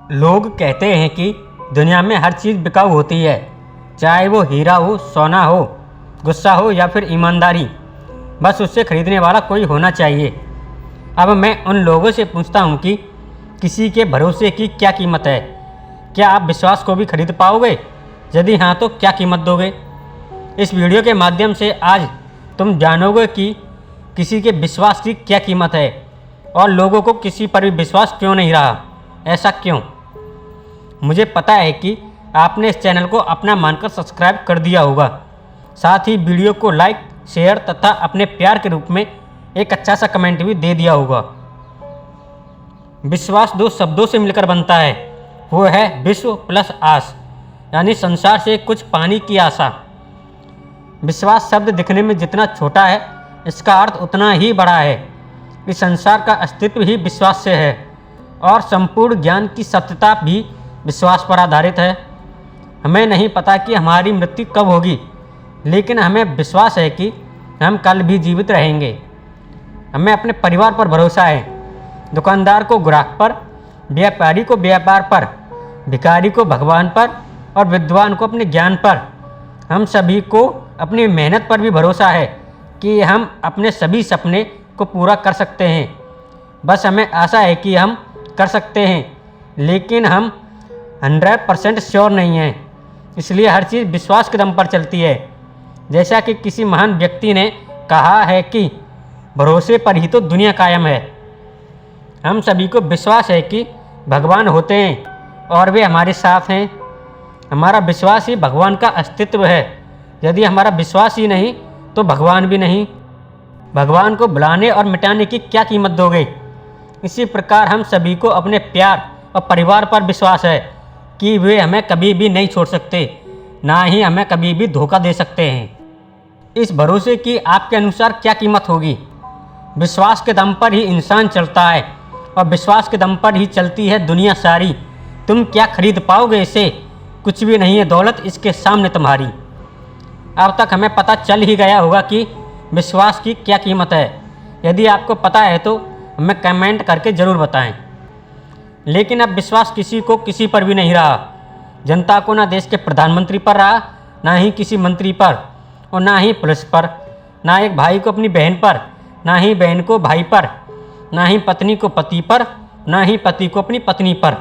लोग कहते हैं कि दुनिया में हर चीज़ बिकाऊ होती है, चाहे वो हीरा हो, सोना हो, गुस्सा हो या फिर ईमानदारी। बस उससे खरीदने वाला कोई होना चाहिए। अब मैं उन लोगों से पूछता हूँ कि किसी के भरोसे की क्या कीमत है? क्या आप विश्वास को भी खरीद पाओगे? यदि हाँ तो क्या कीमत दोगे? इस वीडियो के माध्यम से आज तुम जानोगे कि किसी के विश्वास की क्या कीमत है और लोगों को किसी पर भी विश्वास क्यों नहीं रहा। ऐसा क्यों? मुझे पता है कि आपने इस चैनल को अपना मानकर सब्सक्राइब कर दिया होगा, साथ ही वीडियो को लाइक, शेयर तथा अपने प्यार के रूप में एक अच्छा सा कमेंट भी दे दिया होगा। विश्वास दो शब्दों से मिलकर बनता है, वो है विश्व प्लस आस, यानी संसार से कुछ पाने की आशा। विश्वास शब्द दिखने में जितना छोटा है, इसका अर्थ उतना ही बड़ा है। इस संसार का अस्तित्व ही विश्वास से है और संपूर्ण ज्ञान की सत्यता भी विश्वास पर आधारित है। हमें नहीं पता कि हमारी मृत्यु कब होगी, लेकिन हमें विश्वास है कि हम कल भी जीवित रहेंगे। हमें अपने परिवार पर भरोसा है, दुकानदार को ग्राहक पर, व्यापारी को व्यापार पर, भिखारी को भगवान पर और विद्वान को अपने ज्ञान पर। हम सभी को अपनी मेहनत पर भी भरोसा है कि हम अपने सभी सपने को पूरा कर सकते हैं। बस हमें आशा है कि हम कर सकते हैं, लेकिन हम 100% श्योर नहीं हैं। इसलिए हर चीज़ विश्वास के दम पर चलती है। जैसा कि किसी महान व्यक्ति ने कहा है कि भरोसे पर ही तो दुनिया कायम है। हम सभी को विश्वास है कि भगवान होते हैं और वे हमारे साथ हैं। हमारा विश्वास ही भगवान का अस्तित्व है। यदि हमारा विश्वास ही नहीं तो भगवान भी नहीं। भगवान को बुलाने और मिटाने की क्या कीमत दोगे? इसी प्रकार हम सभी को अपने प्यार और परिवार पर विश्वास है कि वे हमें कभी भी नहीं छोड़ सकते, ना ही हमें कभी भी धोखा दे सकते हैं। इस भरोसे की आपके अनुसार क्या कीमत होगी? विश्वास के दम पर ही इंसान चलता है और विश्वास के दम पर ही चलती है दुनिया सारी। तुम क्या खरीद पाओगे इसे? कुछ भी नहीं है दौलत इसके सामने तुम्हारी। अब तक हमें पता चल ही गया होगा कि विश्वास की क्या कीमत है। यदि आपको पता है तो हमें कमेंट करके ज़रूर बताएं। लेकिन अब विश्वास किसी को किसी पर भी नहीं रहा। जनता को ना देश के प्रधानमंत्री पर रहा, ना ही किसी मंत्री पर, और ना ही पुलिस पर, ना एक भाई को अपनी बहन पर, ना ही बहन को भाई पर, ना ही पत्नी को पति पर, ना ही पति को अपनी पत्नी पर।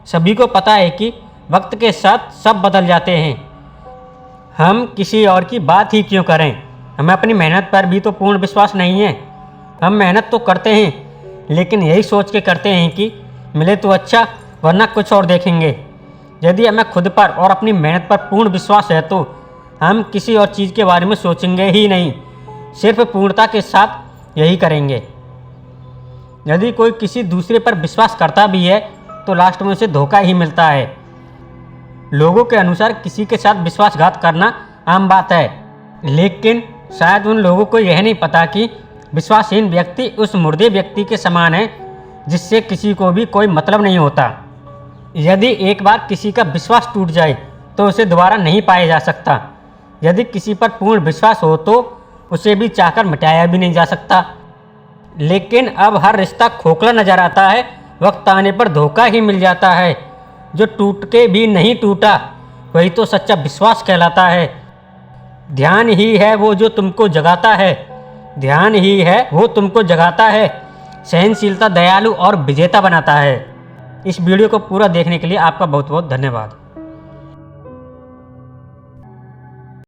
सभी को पता है कि वक्त के साथ सब बदल जाते हैं। हम किसी और की बात ही क्यों करें? हमें अपनी मेहनत पर भी तो पूर्ण विश्वास नहीं है। हम मेहनत तो करते हैं, लेकिन यही सोच के करते हैं कि मिले तो अच्छा, वरना कुछ और देखेंगे। यदि हमें खुद पर और अपनी मेहनत पर पूर्ण विश्वास है तो हम किसी और चीज़ के बारे में सोचेंगे ही नहीं, सिर्फ पूर्णता के साथ यही करेंगे। यदि कोई किसी दूसरे पर विश्वास करता भी है तो लास्ट में उसे धोखा ही मिलता है। लोगों के अनुसार किसी के साथ विश्वासघात करना आम बात है, लेकिन शायद उन लोगों को यह नहीं पता कि विश्वासहीन व्यक्ति उस मुर्दे व्यक्ति के समान है जिससे किसी को भी कोई मतलब नहीं होता। यदि एक बार किसी का विश्वास टूट जाए तो उसे दोबारा नहीं पाया जा सकता। यदि किसी पर पूर्ण विश्वास हो तो उसे भी चाहकर मिटाया भी नहीं जा सकता। लेकिन अब हर रिश्ता खोखला नजर आता है, वक्त आने पर धोखा ही मिल जाता है। जो टूट के भी नहीं टूटा वही तो सच्चा विश्वास कहलाता है। ध्यान ही है वो जो तुमको जगाता है, ध्यान ही है वो तुमको जगाता है, सहनशीलता दयालु और विजेता बनाता है। इस वीडियो को पूरा देखने के लिए आपका बहुत बहुत धन्यवाद।